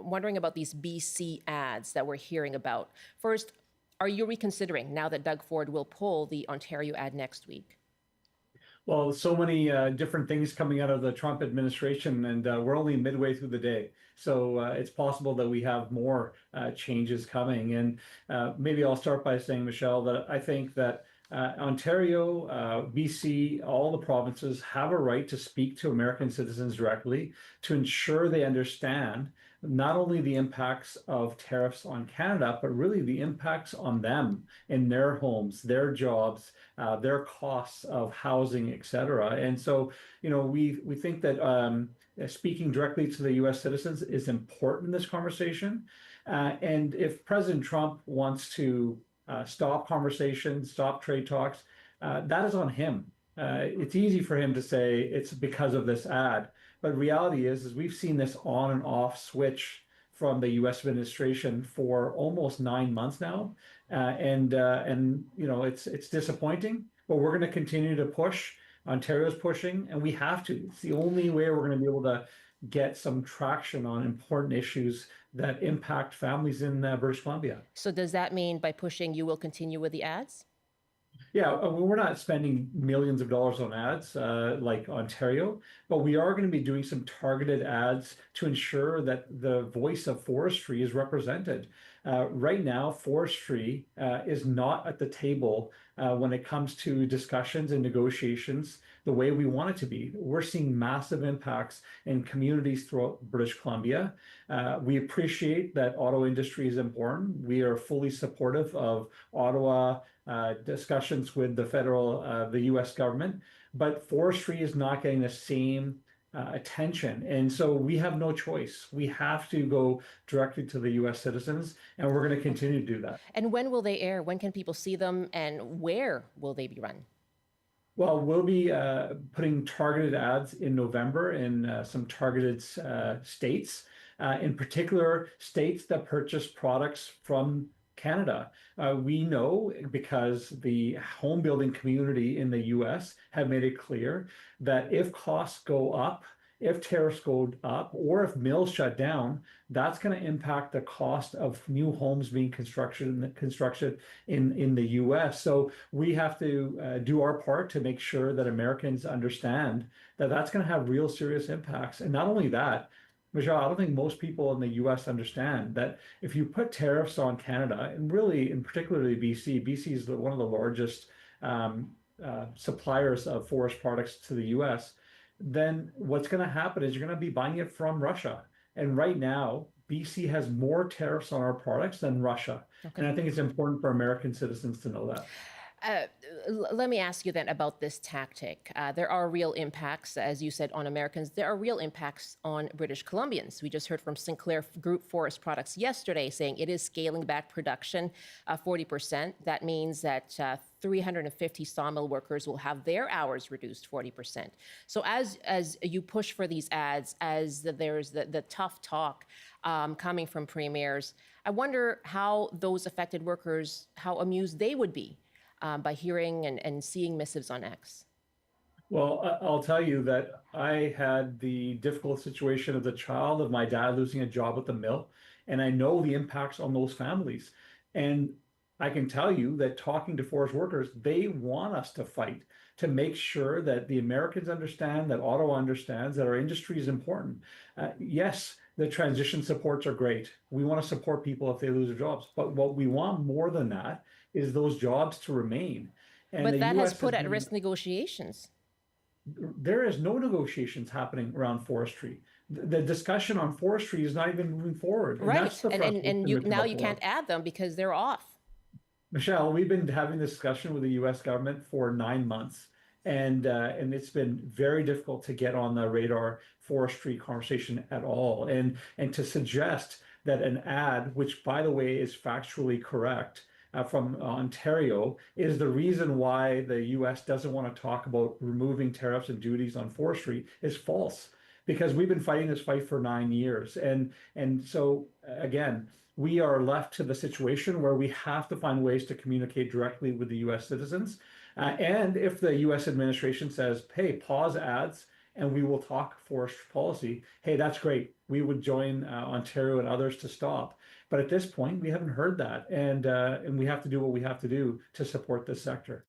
wondering about these BC ads that we're hearing about. First, are you reconsidering now that Doug Ford will pull the Ontario ad next week? Well, so many different things coming out of the Trump administration, and we're only midway through the day. So it's possible that we have more changes coming. And maybe I'll start by saying, Michelle, that I think that Ontario, BC, all the provinces have a right to speak to American citizens directly to ensure they understand not only the impacts of tariffs on Canada, but really the impacts on them in their homes, their jobs, their costs of housing, et cetera. And so, we think that speaking directly to the U.S. citizens is important in this conversation. And if President Trump wants to stop conversations, stop trade talks, that is on him. It's easy for him to say it's because of this ad, but reality is we've seen this on and off switch from the U.S. administration for almost 9 months now, and it's disappointing. But we're going to continue to push. Ontario's pushing, and we have to. It's the only way we're going to be able to get some traction on important issues that impact families in British Columbia. So does that mean by pushing, you will continue with the ads? Yeah, we're not spending millions of dollars on ads like Ontario, but we are going to be doing some targeted ads to ensure that the voice of forestry is represented. Right now, forestry is not at the table when it comes to discussions and negotiations the way we want it to be. We're seeing massive impacts in communities throughout British Columbia. We appreciate that auto industry is important. We are fully supportive of Ottawa discussions with the U.S. government, but forestry is not getting the same attention. And so we have no choice. We have to go directly to the U.S. citizens, and we're going to continue to do that. And when will they air? When can people see them, and where will they be run? Well, we'll be putting targeted ads in November in some targeted states, in particular states that purchase products from Canada. We know because the home building community in the US have made it clear that if costs go up, if tariffs go up, or if mills shut down, that's going to impact the cost of new homes being constructed in the US. So we have to do our part to make sure that Americans understand that that's going to have real serious impacts. And not only that, Michelle, I don't think most people in the US understand that if you put tariffs on Canada, and really in particularly BC is one of the largest suppliers of forest products to the US, then what's going to happen is you're going to be buying it from Russia. And right now, BC has more tariffs on our products than Russia. Okay. And I think it's important for American citizens to know that. Let me ask you then about this tactic. There are real impacts, as you said, on Americans. There are real impacts on British Columbians. We just heard from Sinclair Group Forest Products yesterday saying it is scaling back production 40%. That means that 350 sawmill workers will have their hours reduced 40%. So as you push for these ads, as there's the tough talk coming from premiers, I wonder how those affected workers, how amused they would be by hearing and seeing missives on X. Well, I'll tell you that I had the difficult situation of the child of my dad losing a job at the mill, and I know the impacts on those families. And I can tell you that talking to forest workers, they want us to fight to make sure that the Americans understand, that Ottawa understands that our industry is important. Yes, the transition supports are great. We want to support people if they lose their jobs. But what we want more than that is those jobs to remain. And but that has put at risk negotiations. There is no negotiations happening around forestry. The discussion on forestry is not even moving forward. Right. And now you can't add them because they're off. Michelle, we've been having this discussion with the U.S. government for 9 months, and it's been very difficult to get on the radar forestry conversation at all. And to suggest that an ad, which by the way is factually correct, from Ontario, is the reason why the U.S. doesn't want to talk about removing tariffs and duties on forestry is false. Because we've been fighting this fight for 9 years. And so, again, we are left to the situation where we have to find ways to communicate directly with the U.S. citizens. And if the U.S. administration says, hey, pause ads and we will talk forest policy. Hey, that's great. We would join Ontario and others to stop. But at this point, we haven't heard that, and we have to do what we have to do to support this sector.